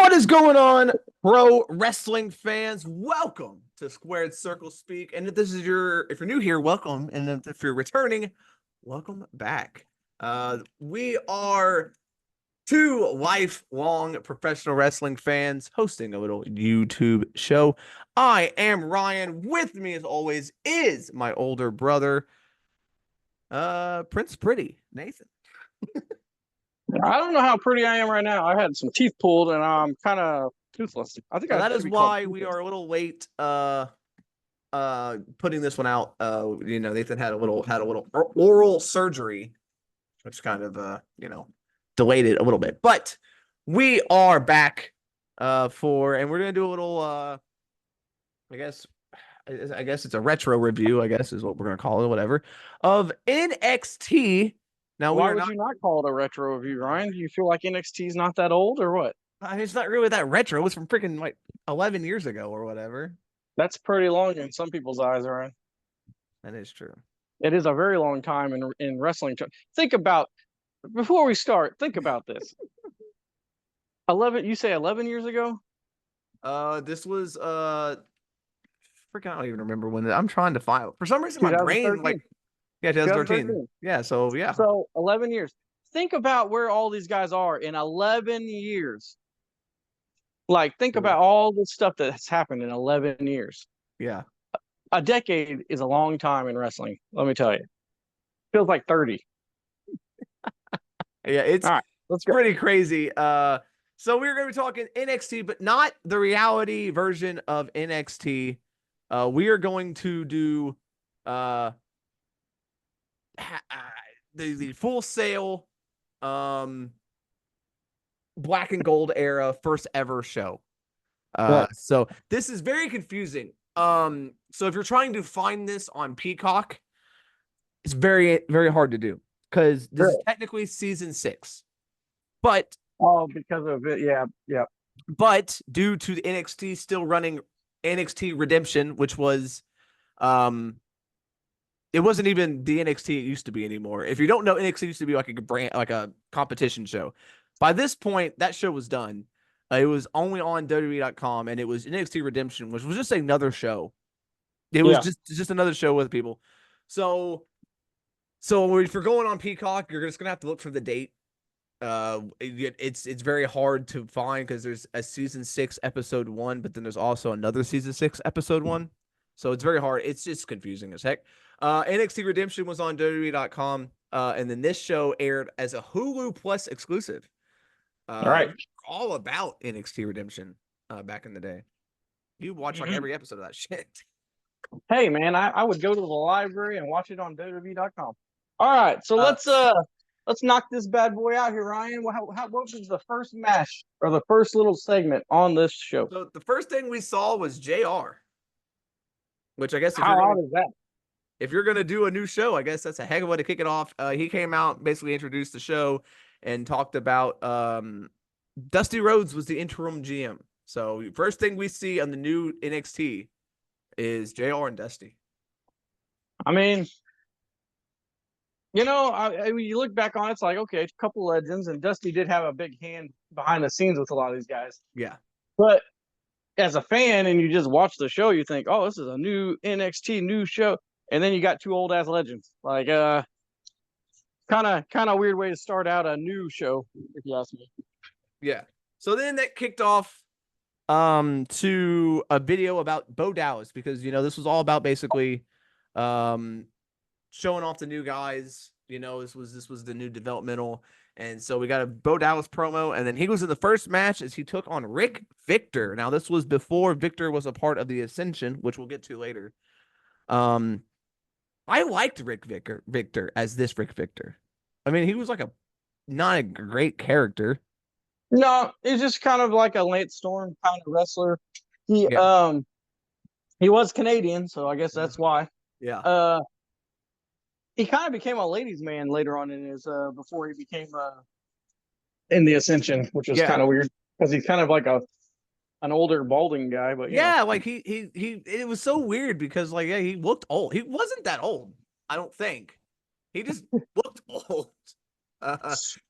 What is going on, pro wrestling fans? Welcome to Squared Circle Speak. And if you're new here, welcome. And if you're returning, welcome back. We are two lifelong professional wrestling fans hosting a little YouTube show. I am Ryan. With me, as always, is my older brother, Prince Pretty, Nathan. I don't know how pretty I am right now. I had some teeth pulled and I'm kind of toothless. I think that is why we are a little late putting this one out. Nathan had a little oral surgery, which kind of delayed it a little bit. But we are back and we're gonna do a little I guess it's a retro review, I guess is what we're gonna call it, whatever, of NXT. Now, why would you not call it a retro review, Ryan? Do you feel like NXT is not that old or what? I mean, it's not really that retro. It was from freaking like 11 years ago or whatever. That's pretty long in some people's eyes, Ryan. That is true. It is a very long time in wrestling. Before we start, think about this. 11, you say 11 years ago? This was freaking, I don't even remember when. I'm trying to find. For some reason, my brain 2013. Yeah, so yeah. So 11 years. Think about where all these guys are in 11 years. Like, think about all the stuff that's happened in 11 years. Yeah. A decade is a long time in wrestling, let me tell you. Feels like 30. Yeah, it's all right, pretty crazy. So we're going to be talking NXT, but not the reality version of NXT. We are going to do the Full Sail black and gold era first ever show. So this is very confusing. So if you're trying to find this on Peacock, it's very, very hard to do because this is technically season 6. But because of it, yeah. But due to the NXT still running NXT Redemption, which was it wasn't even the NXT it used to be anymore. If you don't know, NXT used to be like a brand, like a competition show. By this point, that show was done. It was only on WWE.com, and it was NXT Redemption, which was just another show. It was just another show with people. So if you're going on Peacock, you're just gonna have to look for the date. It's very hard to find because there's a season 6 episode 1, but then there's also another season 6 episode 1. So it's very hard. It's just confusing as heck. NXT Redemption was on WWE.com, and then this show aired as a Hulu Plus exclusive. All right. All about NXT Redemption back in the day. You watch like every episode of that shit. Hey, man, I would go to the library and watch it on WWE.com. All right, so let's knock this bad boy out here, Ryan. What was the first match or the first little segment on this show? So the first thing we saw was JR. Which I guess how odd is that? If you're gonna do a new show, I guess that's a heck of a way to kick it off. He came out, basically introduced the show, and talked about Dusty Rhodes was the interim GM. So first thing we see on the new NXT is JR and Dusty. I mean, you look back on it, it's like, okay, a couple legends, and Dusty did have a big hand behind the scenes with a lot of these guys. Yeah, but as a fan and you just watch the show, you think, oh, this is a new NXT new show. And then you got two old ass legends. Like kind of weird way to start out a new show, if you ask me. Yeah. So then that kicked off to a video about Bo Dallas, because this was all about basically showing off the new guys. This was the new developmental. And so we got a Bo Dallas promo, and then he was in the first match as he took on Rick Victor. Now, this was before Victor was a part of the Ascension, which we'll get to later. I liked Rick Victor as this Rick Victor. I mean, he was like not a great character. No, he's just kind of like a Lance Storm kind of wrestler. He was Canadian, so I guess that's why. Yeah. He kind of became a ladies' man later on in his before he became in the Ascension, which was kind of weird because he's kind of like an older balding guy. But like he it was so weird because he looked old. He wasn't that old, I don't think. He just looked old.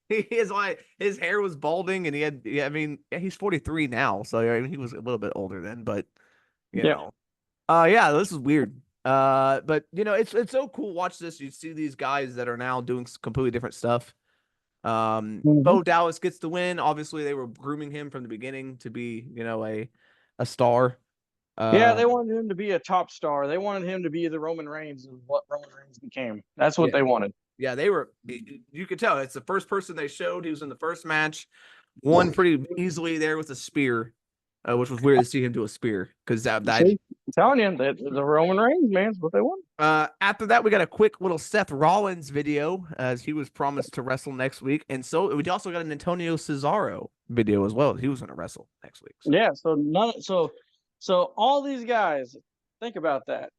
He is like his hair was balding, and he had. Yeah, I mean, yeah, he's 43 now, so I mean, he was a little bit older then, but you Yeah. know, yeah, this is weird. But it's so cool. Watch this. You see these guys that are now doing completely different stuff. Mhm. Bo Dallas gets the win. Obviously, they were grooming him from the beginning to be, a star. Yeah, Uh, they wanted him to be a top star. They wanted him to be the Roman Reigns of what Roman Reigns became. That's what yeah, they wanted. yeah, they were. You could tell it's the first person they showed. He was in the first match, won pretty easily there with a spear, which was weird to see him do a spear because that. See, I'm telling you, that the Roman Reigns, man, is what they wanted. After that, we got a quick little Seth Rollins video as he was promised to wrestle next week, and so we also got an Antonio Cesaro video as well. He was going to wrestle next week. So. Yeah, so all these guys, think about that.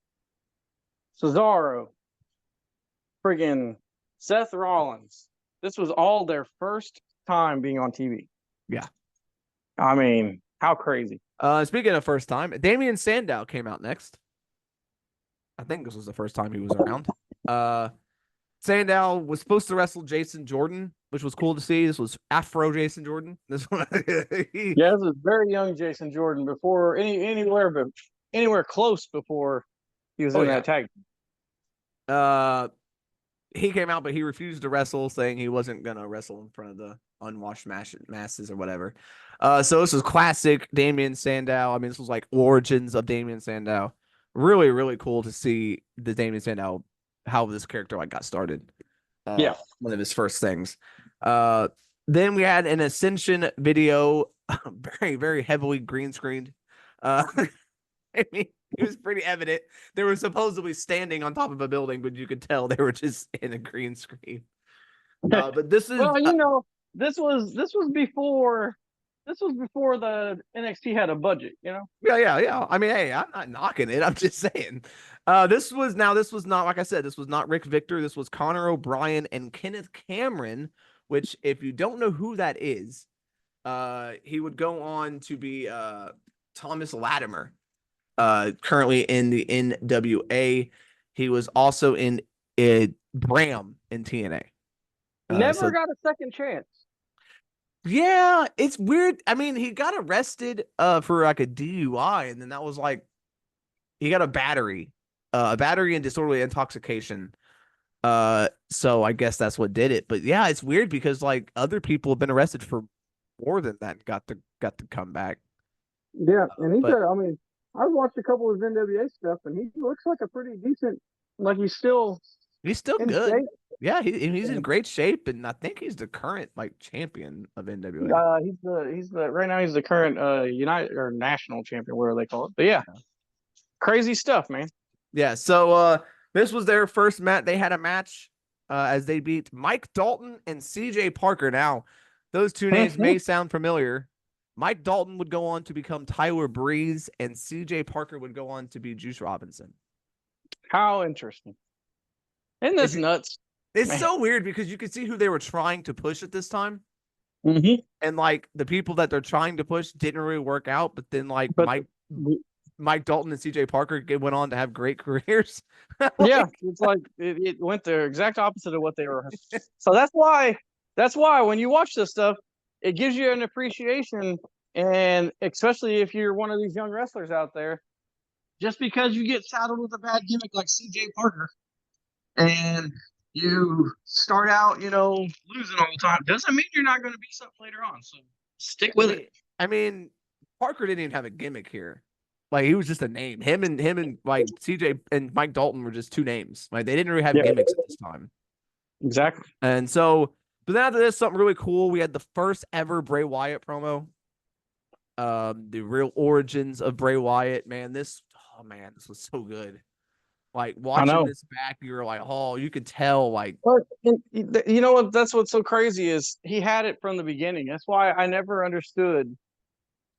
Cesaro, friggin' Seth Rollins. This was all their first time being on TV. Yeah. I mean, how crazy. Speaking of first time, Damian Sandow came out next. I think this was the first time he was around. Sandow was supposed to wrestle Jason Jordan, which was cool to see. This was Afro Jason Jordan. This one, Yeah, this was very young Jason Jordan before anywhere close before he was oh in yeah. that tag. He came out, but he refused to wrestle, saying he wasn't gonna wrestle in front of the unwashed masses or whatever. So this was classic Damian Sandow. I mean, this was like origins of Damian Sandow. Really, really cool to see the Damian Sandow, how this character like got started. Yeah. One of his first things. Then we had an Ascension video, very, very heavily green screened. I mean, it was pretty evident they were supposedly standing on top of a building, but you could tell they were just in a green screen. But this is Well, this was before the NXT had a budget, you know? yeah. I mean, hey, I'm not knocking it. I'm just saying. This was not, like I said, this was not Rick Victor. This was Connor O'Brien and Kenneth Cameron, which if you don't know who that is, he would go on to be Thomas Latimer, currently in the NWA. He was also in Bram in TNA. Never So got a second chance. yeah, it's weird. I mean, he got arrested for like a DUI, and then that was like he got a battery and disorderly intoxication. So I guess that's what did it. But yeah, it's weird because like other people have been arrested for more than that and got to come back. Yeah, and But I mean, I've watched a couple of his NWA stuff, and he looks like a pretty decent, like he's still he's still in good. shape. Yeah, he's in And, great shape, and I think he's the current like champion of NWA. he's the right now he's the current United or national champion, whatever they call it. But yeah, crazy stuff, man. Yeah, so this was their first match. They had a match as they beat Mike Dalton and CJ Parker. Now, those two names may sound familiar. Mike Dalton would go on to become Tyler Breeze, and CJ Parker would go on to be Juice Robinson. How interesting. Isn't this nuts? It's Man. so weird because you could see who they were trying to push at this time. Mm-hmm. And like the people that they're trying to push didn't really work out, but then like Mike Dalton and CJ Parker went on to have great careers. Yeah, it's like it went the exact opposite of what they were. So that's why when you watch this stuff, it gives you an appreciation, and especially if you're one of these young wrestlers out there, just because you get saddled with a bad gimmick like CJ Parker, and you start out, losing all the time, doesn't mean you're not going to be something later on. So stick with it. I mean, Parker didn't even have a gimmick here. Like he was just a name. Him and like CJ and Mike Dalton were just two names. Like they didn't really have gimmicks at this time. Exactly. And so, but then after this, something really cool. We had the first ever Bray Wyatt promo. The real origins of Bray Wyatt. Man, this was so good. Like watching this back, you were like, oh, you could tell, like. But you know what? That's what's so crazy is he had it from the beginning. That's why I never understood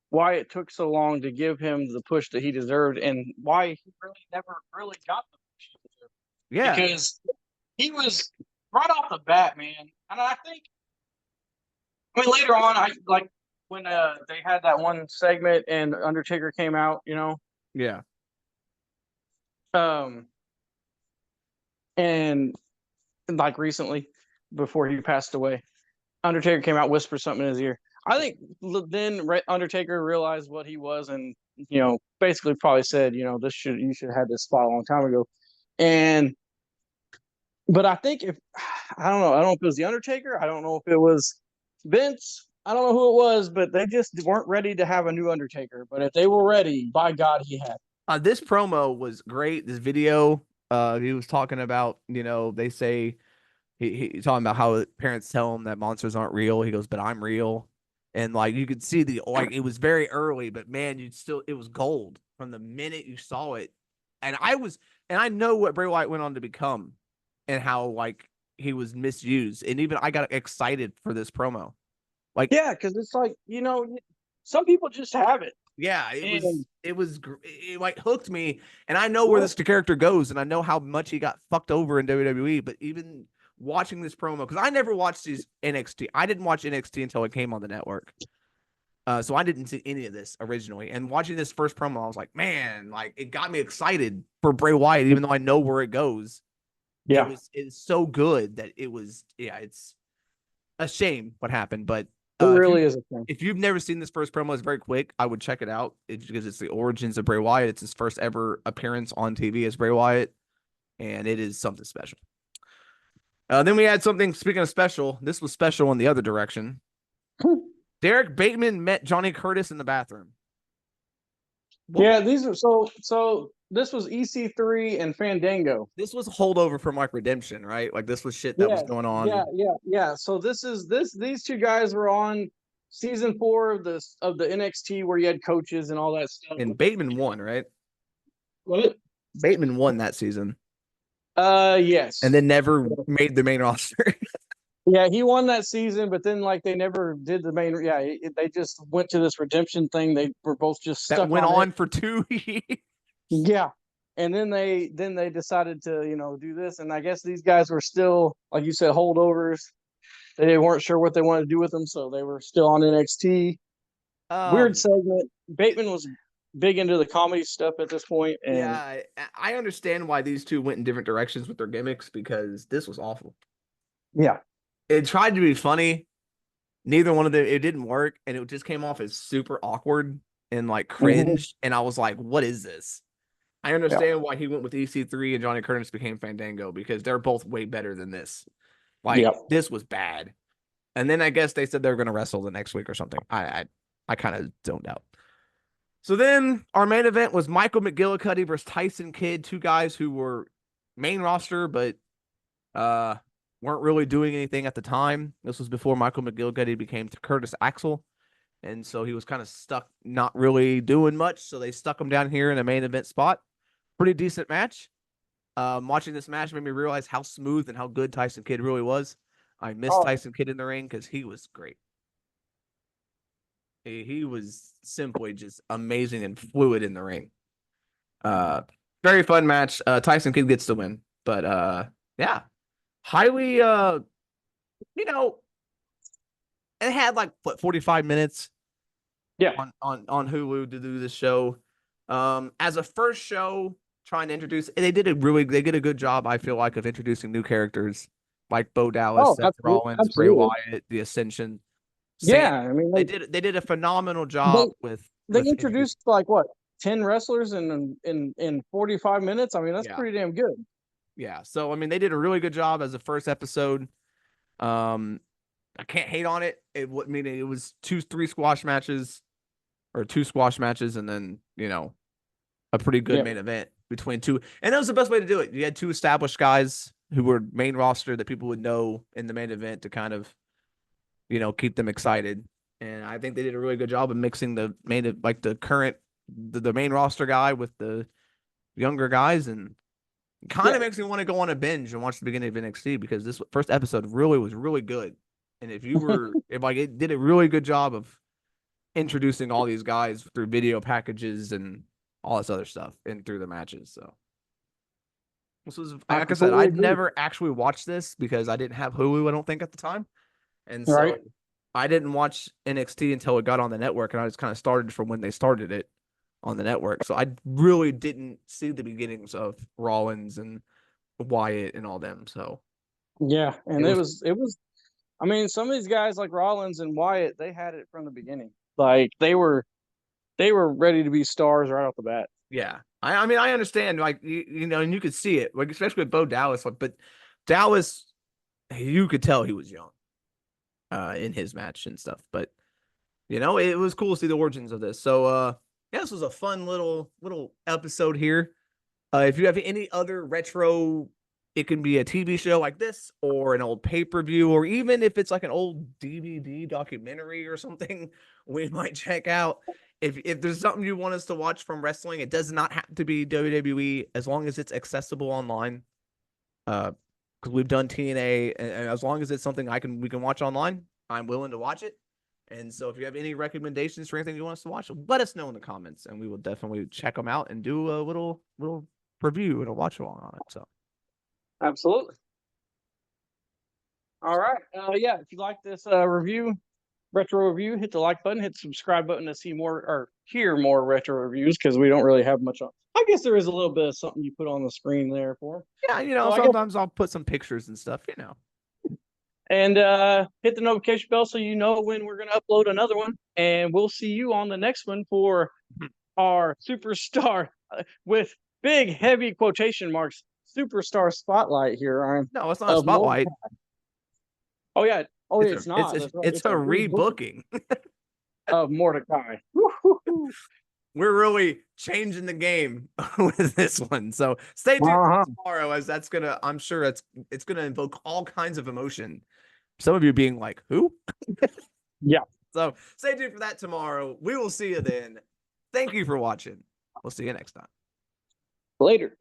why it took so long to give him the push that he deserved, and why he really never really got the push he deserved. Yeah, because he was right off the bat, man. And I mean, later on, I like when they had that one segment and Undertaker came out, Yeah. And like recently, before he passed away. Undertaker came out, whispered something in his ear. I think then Undertaker realized what he was, and basically probably said, you should have had this spot a long time ago. And but I think if I don't know, I don't know if it was the Undertaker, I don't know if it was Vince, I don't know who it was, but they just weren't ready to have a new Undertaker. But if they were ready, by God, he had. This promo was great. This video, he was talking about, they say he's talking about how parents tell him that monsters aren't real. He goes, but I'm real. And like you could see it was very early, but man, it was gold from the minute you saw it. And I know what Bray Wyatt went on to become and how like he was misused. And even I got excited for this promo. Like, yeah, because it's like, some people just have it. Yeah, it like hooked me, and I know where this character goes, and I know how much he got fucked over in WWE. But even watching this promo, because I never watched these NXT, I didn't watch NXT until it came on the network, so I didn't see any of this originally. And watching this first promo, I was like, man, like it got me excited for Bray Wyatt, even though I know where it goes. Yeah, it's so good that it was. Yeah, it's a shame what happened, but. It really is a thing. If you've never seen this first promo, it's very quick. I would check it out because it's the origins of Bray Wyatt. It's his first ever appearance on TV as Bray Wyatt, and it is something special. Then we had something, speaking of special, this was special in the other direction. Derek Bateman met Johnny Curtis in the bathroom. Yeah, these are so this was EC3 and Fandango. This was a holdover from like Redemption, right? Like this was shit that was going on. Yeah. So these two guys were on season 4 of the NXT where you had coaches and all that stuff. And Bateman won, right? What? Bateman won that season. Yes. And then never made the main roster. Yeah, he won that season, but then like they never did the main. Yeah, they just went to this redemption thing. They were both just stuck. That went on for 2 years. Yeah, and then they decided to do this, and I guess these guys were still, like you said, holdovers. They weren't sure what they wanted to do with them, so they were still on NXT. Weird segment. Bateman was big into the comedy stuff at this point, and yeah, I understand why these two went in different directions with their gimmicks because this was awful. Yeah. It tried to be funny. Neither one of them, it didn't work. And it just came off as super awkward and like cringe. Mm-hmm. And I was like, what is this? I understand why he went with EC3 and Johnny Curtis became Fandango because they're both way better than this. Like, this was bad. And then I guess they said they were going to wrestle the next week or something. I kind of zoned out. So then our main event was Michael McGillicuddy versus Tyson Kidd, two guys who were main roster, but weren't really doing anything at the time. This was before Michael McGillicuddy became Curtis Axel. And so he was kind of stuck, not really doing much. So they stuck him down here in a main event spot. Pretty decent match. Watching this match made me realize how smooth and how good Tyson Kidd really was. I missed Tyson Kidd in the ring because he was great. He was simply just amazing and fluid in the ring. Very fun match. Tyson Kidd gets the win. But yeah. Highly it had like 45 minutes on Hulu to do this show. As a first show trying to introduce, they did a good job, I feel like, of introducing new characters like Bo Dallas, Seth Rollins, Bray Wyatt, The Ascension. I mean they did a phenomenal job they introduced like what 10 wrestlers in 45 minutes. I mean, that's pretty damn good. Yeah, so I mean, they did a really good job as a first episode. I can't hate on it. It was 2 squash matches, and then a pretty good main event between two, and that was the best way to do it. You had 2 established guys who were main roster that people would know in the main event to kind of keep them excited, and I think they did a really good job of mixing the main roster guy with the younger guys, and kind of makes me want to go on a binge and watch the beginning of NXT because this first episode was really good. And if it did a really good job of introducing all these guys through video packages and all this other stuff and through the matches. So this was, like I said, I'd never actually watched this because I didn't have Hulu, I don't think, at the time. And so I didn't watch NXT until it got on the network, and I just kind of started from when they started it on the network. So I really didn't see the beginnings of Rollins and Wyatt and all them. So Yeah, and It it was was. I mean, some of these guys like Rollins and Wyatt, they had it from the beginning. Like they were ready to be stars right off the bat. yeah. I mean I understand like you know and you could see it like especially with Bo Dallas like but Dallas you could tell he was young in his match and stuff but you know it was cool to see the origins of this. So yeah, this was a fun little episode here. If you have any other retro, it can be a TV show like this or an old pay-per-view, or even if it's like an old DVD documentary or something, we might check out. If there's something you want us to watch from wrestling, it does not have to be WWE as long as it's accessible online. Because we've done TNA, and as long as it's something we can watch online, I'm willing to watch it. And so if you have any recommendations for anything you want us to watch, let us know in the comments, and we will definitely check them out and do a little review and a watch along on it. So Absolutely. All right. Yeah, if you like this retro review, hit the like button, hit the subscribe button to see more or hear more retro reviews because we don't really have much on. I guess there is a little bit of something you put on the screen there for. yeah, you know, So I guess sometimes I'll put some pictures and stuff, you know. and hit the notification bell so you know when we're gonna upload another one. And we'll see you on the next one for our superstar with big heavy quotation marks superstar spotlight here on No, it's not a of more. spotlight. Oh yeah. Oh, It's it's not. That's right. it's It's a a reboot rebooking. of Mordecai. We're really changing the game with this one. So stay tuned Uh-huh. tomorrow as I'm sure it's gonna invoke all kinds of emotion. Some of you being like, who? Yeah. So stay tuned for that tomorrow. We will see you then. Thank you for watching. We'll see you next time. Later.